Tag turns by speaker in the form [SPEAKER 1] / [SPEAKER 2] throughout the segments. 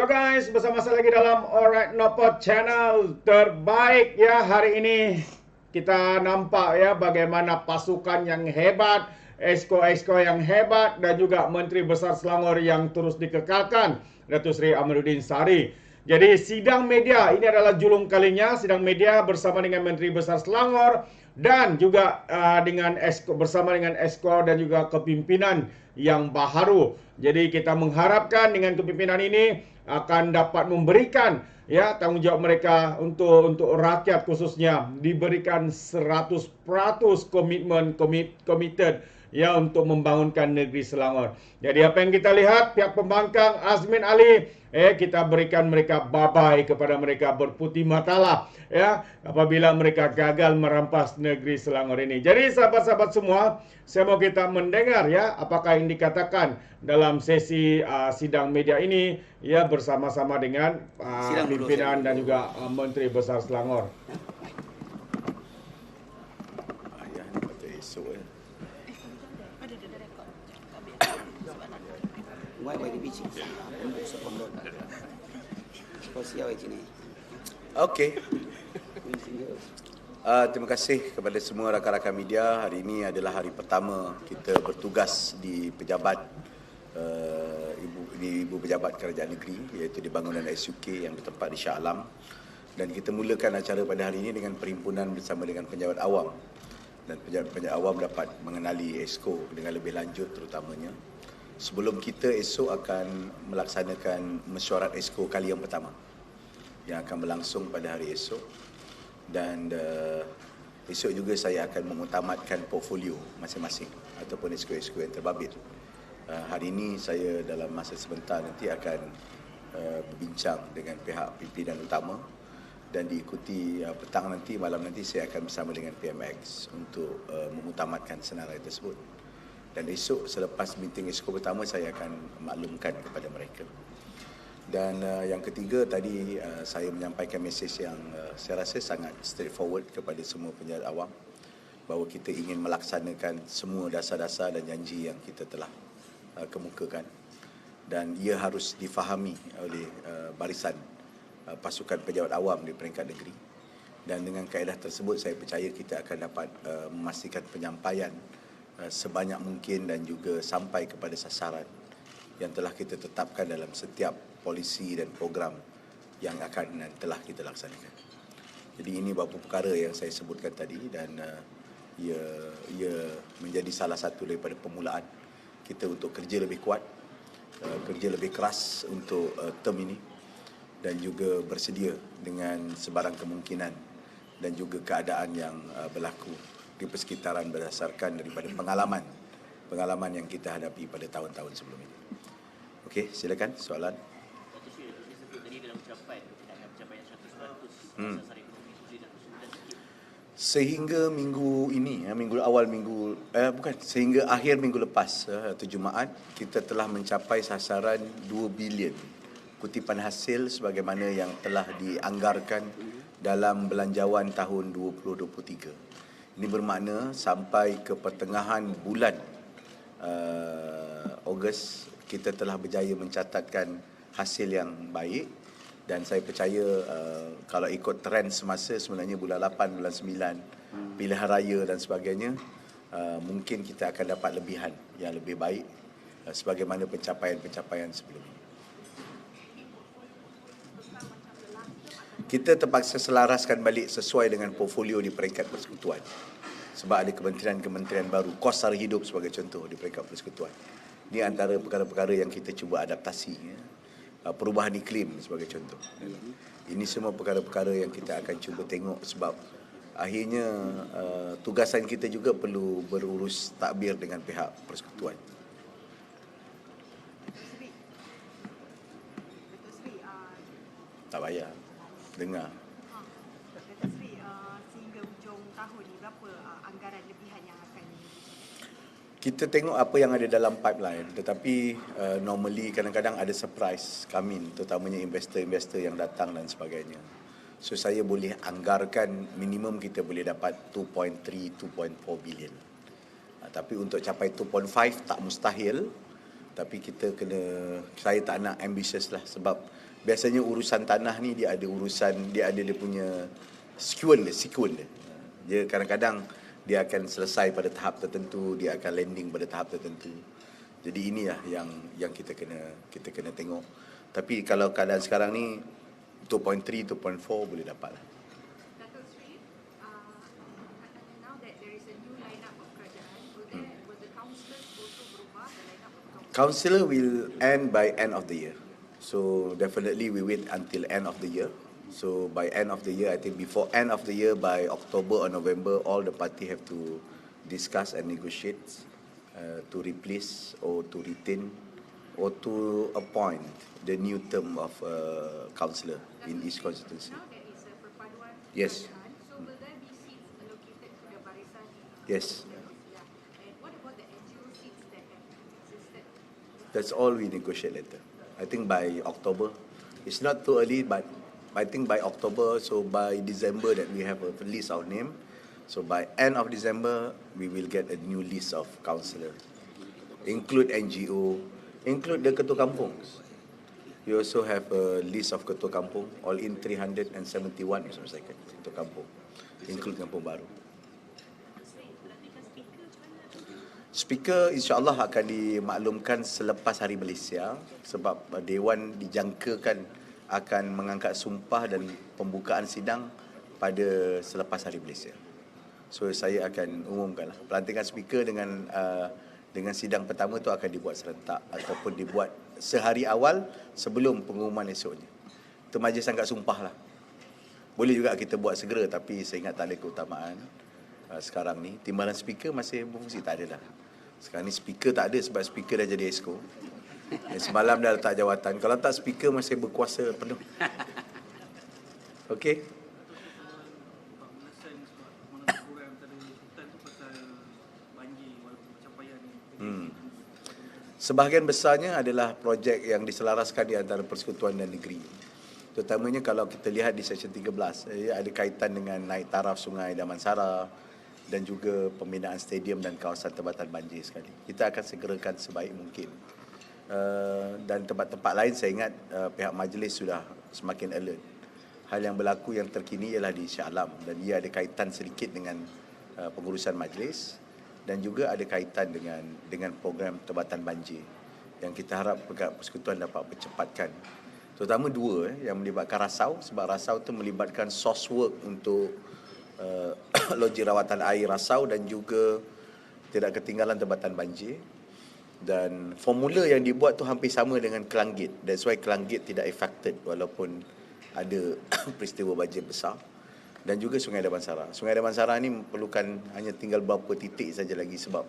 [SPEAKER 1] Halo guys, bersama saya lagi dalam Alright Nopod channel terbaik ya. Hari ini kita nampak ya bagaimana pasukan yang hebat, esko-esko yang hebat dan juga Menteri Besar Selangor yang terus dikekalkan, Datuk Seri Amiruddin Sari. Jadi sidang media ini adalah julung kalinya, sidang media bersama dengan Menteri Besar Selangor dan juga bersama dengan esko dan juga kepimpinan yang baharu. Jadi kita mengharapkan dengan kepimpinan ini akan dapat memberikan ya tanggungjawab mereka untuk rakyat, khususnya diberikan 100% committed ya untuk membangunkan negeri Selangor. Jadi apa yang kita lihat, pihak pembangkang Azmin Ali kita berikan mereka babai kepada mereka, berputih matalah ya apabila mereka gagal merampas negeri Selangor ini. Jadi sahabat-sahabat semua, saya mau kita mendengar ya apakah yang dikatakan dalam sesi sidang media ini ya bersama-sama dengan pimpinan dan juga Menteri Besar Selangor.
[SPEAKER 2] Okey. Terima kasih kepada semua rakan-rakan media. Hari ini adalah hari pertama kita bertugas di pejabat Ibu Pejabat Kerajaan Negeri, iaitu di bangunan SUK yang bertempat di Shah Alam. Dan kita mulakan acara pada hari ini dengan perhimpunan bersama dengan pejabat awam. Dan pejabat awam dapat mengenali ESCO dengan lebih lanjut terutamanya. Sebelum kita esok akan melaksanakan mesyuarat ESCO kali yang pertama yang akan berlangsung pada hari esok. Dan esok juga saya akan mengutamatkan portfolio masing-masing ataupun esko-esko yang terbabit. Hari ini saya dalam masa sebentar nanti akan berbincang dengan pihak pimpinan utama dan diikuti petang nanti, malam nanti saya akan bersama dengan PMX untuk mengutamatkan senarai tersebut. Dan esok selepas meeting esko pertama saya akan maklumkan kepada mereka. Dan yang ketiga tadi saya menyampaikan mesej yang saya rasa sangat straightforward kepada semua pejabat awam bahawa kita ingin melaksanakan semua dasar-dasar dan janji yang kita telah kemukakan, dan ia harus difahami oleh barisan pasukan pejabat awam di peringkat negeri. Dan dengan kaedah tersebut saya percaya kita akan dapat memastikan penyampaian sebanyak mungkin dan juga sampai kepada sasaran yang telah kita tetapkan dalam setiap polisi dan program yang akan dan telah kita laksanakan. Jadi ini beberapa perkara yang saya sebutkan tadi, dan ia menjadi salah satu daripada permulaan kita untuk kerja lebih kuat, kerja lebih keras untuk term ini, dan juga bersedia dengan sebarang kemungkinan dan juga keadaan yang berlaku di persekitaran berdasarkan daripada pengalaman yang kita hadapi pada tahun-tahun sebelum ini. Okey, silakan soalan. Sehingga minggu ini, sehingga akhir minggu lepas atau Jumaat, kita telah mencapai sasaran 2 bilion kutipan hasil sebagaimana yang telah dianggarkan dalam belanjawan tahun 2023. Ini bermakna sampai ke pertengahan bulan Ogos kita telah berjaya mencatatkan hasil yang baik, dan saya percaya kalau ikut trend semasa, sebenarnya bulan 8, bulan 9, pilihan raya dan sebagainya, mungkin kita akan dapat lebihan yang lebih baik sebagaimana pencapaian-pencapaian sebelum ini. Kita terpaksa selaraskan balik sesuai dengan portfolio di peringkat persekutuan. Sebab ada kementerian-kementerian baru, kos sara hidup sebagai contoh di peringkat persekutuan. Ini antara perkara-perkara yang kita cuba adaptasi. Perubahan iklim sebagai contoh. Ini semua perkara-perkara yang kita akan cuba tengok, sebab akhirnya tugasan kita juga perlu berurus takbir dengan pihak persekutuan. Tak payah dengar.
[SPEAKER 3] Sehingga hujung tahun ni berapa anggaran lebihan yang akan
[SPEAKER 2] kita tengok apa yang ada dalam pipeline, tetapi normally kadang-kadang ada surprise coming, terutamanya investor-investor yang datang dan sebagainya. So saya boleh anggarkan minimum kita boleh dapat 2.3-2.4 bilion. Tapi untuk capai 2.5 tak mustahil, tapi kita kena, saya tak nak ambitious lah, sebab Biasanya urusan tanah ni dia ada dia punya sequence dia. Dia kadang-kadang dia akan selesai pada tahap tertentu, dia akan landing pada tahap tertentu. Jadi inilah yang kita kena tengok. Tapi kalau keadaan sekarang ni 2.3, 2.4 boleh dapat lah.
[SPEAKER 3] Datuk Seri, now that there is a new lineup of kerajaan, will the councillors also berubah the lineup of councillors?
[SPEAKER 2] Councillor will end by end of the year. So definitely we wait until end of the year. So by end of the year, I think before end of the year, by October or November, all the party have to discuss and negotiate to replace or to retain or to appoint the new term of councillor in each constituency.
[SPEAKER 3] Now there is a perpaduan
[SPEAKER 2] Yes.
[SPEAKER 3] kerajaan, so will there be seats allocated to the barisan?
[SPEAKER 2] Yes.
[SPEAKER 3] Yeah. And what about the NGO seats that have existed?
[SPEAKER 2] That's all we negotiate later. I think by October. It's not too early, but I think by October, so by December that we have a list of name. So by end of December, we will get a new list of councillor. Include NGO, include the Ketua Kampung. We also have a list of Ketua Kampung, all in 371, if I'm mistaken, Ketua Kampung, include Kampung Baru. Speaker insya-Allah akan dimaklumkan selepas Hari Malaysia sebab Dewan dijangkakan akan mengangkat sumpah dan pembukaan sidang pada selepas Hari Malaysia. So saya akan umumkanlah pelantikan speaker dengan sidang pertama tu akan dibuat serentak ataupun dibuat sehari awal sebelum pengumuman esoknya. Itu majlis angkat sumpah lah. Boleh juga kita buat segera, tapi saya ingat tak ada keutamaan sekarang ni. Timbalan speaker masih berfungsi, tak ada dah. Sekarang ni speaker tak ada sebab speaker dah jadi exco. Semalam dah letak jawatan. Kalau tak, speaker masih berkuasa penuh. Okey. Sebahagian besarnya adalah projek yang diselaraskan di antara persekutuan dan negeri. Terutamanya kalau kita lihat di Seksyen 13, ada kaitan dengan naik taraf Sungai Damansara dan juga pembinaan stadium dan kawasan tempatan banjir sekali. Kita akan segerakan sebaik mungkin. Dan tempat-tempat lain saya ingat pihak majlis sudah semakin alert. Hal yang berlaku yang terkini ialah di Shah Alam dan ia ada kaitan sedikit dengan pengurusan majlis dan juga ada kaitan dengan program tempatan banjir yang kita harap persekutuan dapat percepatkan. Terutama dua yang melibatkan Rasau, sebab Rasau itu melibatkan source work untuk loji rawatan air Rasau dan juga tidak ketinggalan tempatan banjir. Dan formula yang dibuat tu hampir sama dengan Kelanggit. That's why Kelanggit tidak affected walaupun ada peristiwa banjir besar. Dan juga Sungai Damansara. Sungai Damansara ni perlukan hanya tinggal beberapa titik saja lagi sebab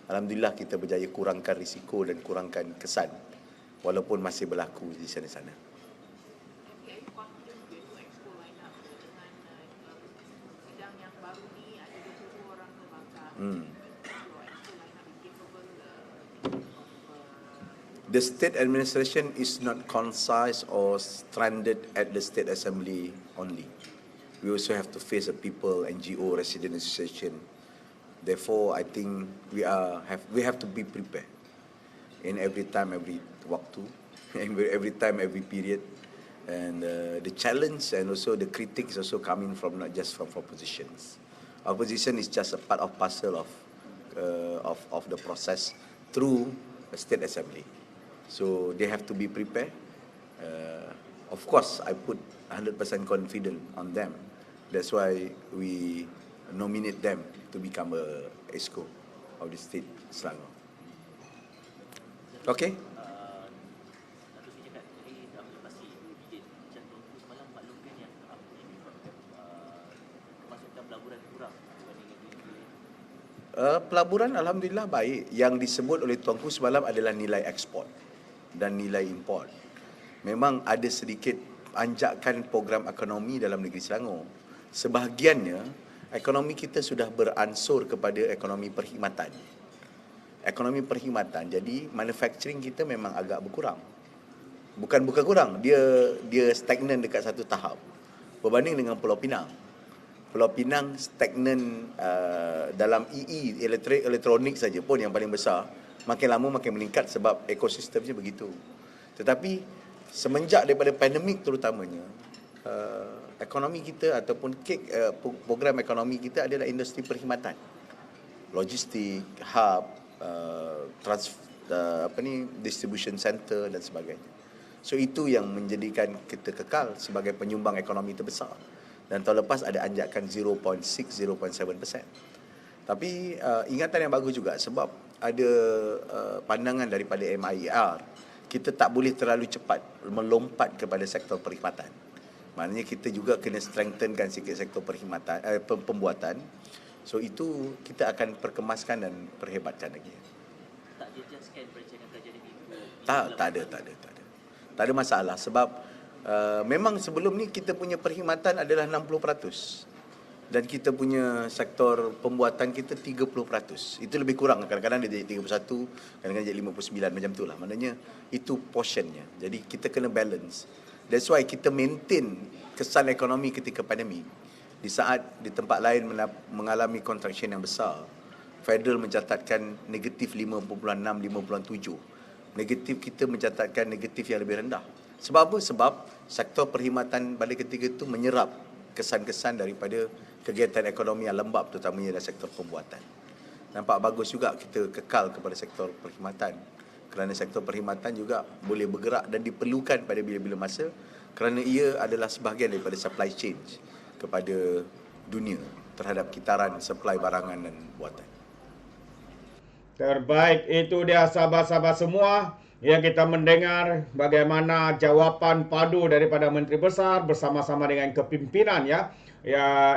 [SPEAKER 2] alhamdulillah kita berjaya kurangkan risiko dan kurangkan kesan walaupun masih berlaku di sana-sana. The state administration is not concise or stranded at the state assembly only. We also have to face a people, NGO, resident association. Therefore, I think we have to be prepared in every time, every waktu, every time, every period. And the challenge and also the critics also coming from not just from oppositions. Opposition is just a part of parcel of the process through a state assembly. So they have to be prepared. Of course, I put 100% confident on them. That's why we nominate them to become a EXCO of the state Selangor. Okay? Pelaburan alhamdulillah baik. Yang disebut oleh Tuanku semalam adalah nilai ekspor dan nilai import. Memang ada sedikit anjakan program ekonomi dalam negeri Selangor. Sebahagiannya ekonomi kita sudah beransur kepada ekonomi perkhidmatan. Ekonomi perkhidmatan. Jadi manufacturing kita memang agak berkurang. Bukan kurang, dia stagnan dekat satu tahap. Berbanding dengan Pulau Pinang. Pulau Pinang stagnan dalam elektronik saja pun yang paling besar. Makin lama makin meningkat sebab ekosistemnya begitu. Tetapi semenjak daripada pandemik terutamanya, ekonomi kita ataupun program ekonomi kita adalah industri perkhidmatan, logistik, hub, distribution center dan sebagainya. So itu yang menjadikan kita kekal sebagai penyumbang ekonomi terbesar. Dan tahun lepas ada anjakan 0.7%. Tapi ingatan yang bagus juga sebab ada pandangan daripada MIR, kita tak boleh terlalu cepat melompat kepada sektor perkhidmatan. Maknanya kita juga kena strengthenkan sikit sektor perkhidmatan, pembuatan. So itu kita akan perkemaskan dan perhebatkan lagi.
[SPEAKER 4] Tak dijaskan perancangan kerja ini?
[SPEAKER 2] Tak ada masalah sebab memang sebelum ni kita punya perkhidmatan adalah 60% dan kita punya sektor pembuatan kita 30%. Itu lebih kurang, kadang-kadang dia jadi 31, kadang-kadang jadi 59 macam tu lah. Maknanya itu portionnya. Jadi kita kena balance. That's why kita maintain kesan ekonomi ketika pandemik. Di saat di tempat lain mengalami contraction yang besar, Federal mencatatkan negatif 5.6, 5.7. Negatif kita mencatatkan negatif yang lebih rendah. Sebab apa? Sebab sektor perkhidmatan pada ketika itu menyerap kesan-kesan daripada kegiatan ekonomi yang lembap, terutamanya dalam sektor pembuatan. Nampak bagus juga kita kekal kepada sektor perkhidmatan, kerana sektor perkhidmatan juga boleh bergerak dan diperlukan pada bila-bila masa kerana ia adalah sebahagian daripada supply chain kepada dunia terhadap kitaran supply barangan dan buatan.
[SPEAKER 1] Terbaik, itu dia sahabat-sahabat semua yang kita mendengar bagaimana jawapan padu daripada Menteri Besar bersama-sama dengan kepimpinan ya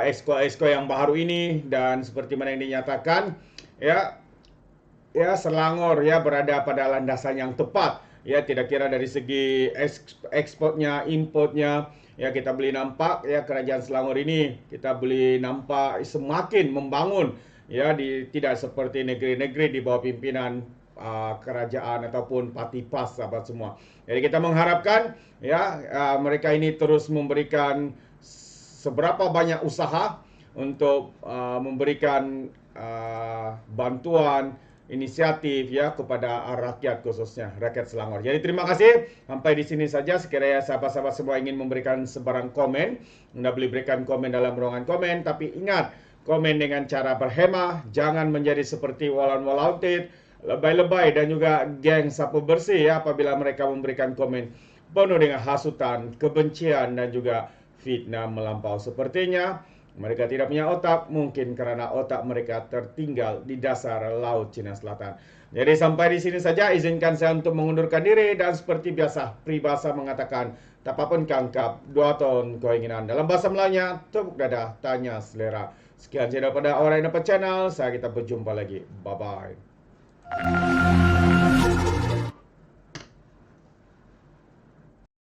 [SPEAKER 1] Exco yang baru ini. Dan seperti mana yang dinyatakan ya Selangor ya berada pada landasan yang tepat ya, tidak kira dari segi ekspornya, importnya ya, kita boleh nampak ya kerajaan Selangor ini kita boleh nampak semakin membangun ya, tidak seperti negeri-negeri di bawah pimpinan kerajaan ataupun parti PAS sahabat semua. Jadi kita mengharapkan ya mereka ini terus memberikan seberapa banyak usaha untuk memberikan bantuan inisiatif ya kepada rakyat, khususnya rakyat Selangor. Jadi terima kasih. Sampai di sini saja. Sekiranya sahabat-sahabat semua ingin memberikan sebarang komen, Anda boleh berikan komen dalam ruangan komen, tapi ingat, komen dengan cara berhemah, jangan menjadi seperti Walan Walautit, lebay-lebay dan juga geng sapu bersih ya apabila mereka memberikan komen penuh dengan hasutan, kebencian dan juga fitnah melampau. Sepertinya mereka tidak punya otak, mungkin karena otak mereka tertinggal di dasar Laut Cina Selatan. Jadi sampai di sini saja, izinkan saya untuk mengundurkan diri dan seperti biasa peribahasa mengatakan tapapun kangkap, 2 tahun keinginan. Dalam bahasa Melayunya, tepuk dada, tanya selera. Sekian saja daripada Alright Nampak Channel. Kita berjumpa lagi. Bye-bye.